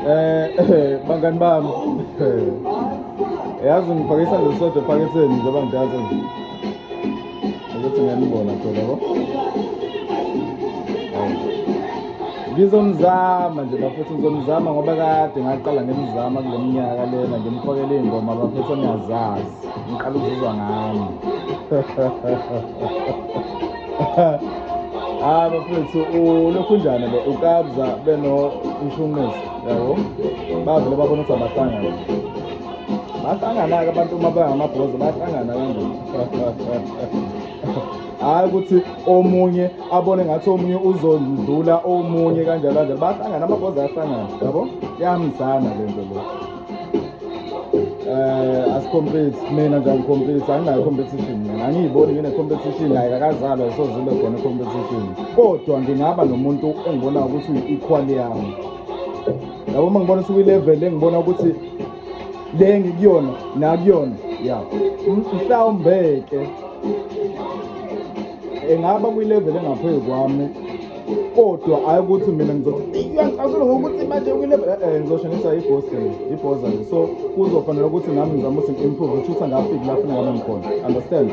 Bangani bami. Yazi ngifake isandla sodwa ephaketheni njengoba ngidazi nje. Ukuthi ngiyanibona phela yabo. Ngizomzama nje bafethu ngizomzama ngoba kade ngaqala ngimzama kule minyaka lena ngimfakele ingoma bafethu engiyazazi. Ngiqala ukuzizwa ngami. Bafethu ulokhu njani lo ukabza beno ushumisi yabo. Bavele babona ukuthi abahlangana. Bahlangana-ke abantu uma bengamabhoza bahlangana kanjani. Hayi ukuthi omunye abone ngathi omunye uzondlula omunye kanjalo kanjalo bahlangana amabhoza ayahlangana yabo yamzana lento lo asicompete mina nje angicompete anginayo competition mina angiyiboni ngine competition la akazalwa sozibe khona competition kodwa ngingaba nomuntu engibona ukuthi uyi-equal yami yabo uma ngibona ukuthi level engibona ukuthi le ngikuyona nakuyona ya mhlawumbeke engaba kwi-level engaphezu kwami kodwa hayi ukuthi mina ngizothi uyangicazula ngokuthi manje kwi-level ngizosho ngithi ibhoza nje so kuzofanele ukuthi nami ngizame ukuthi ngi-improve ukuthi angafiki lapho ngabe ngikhona understand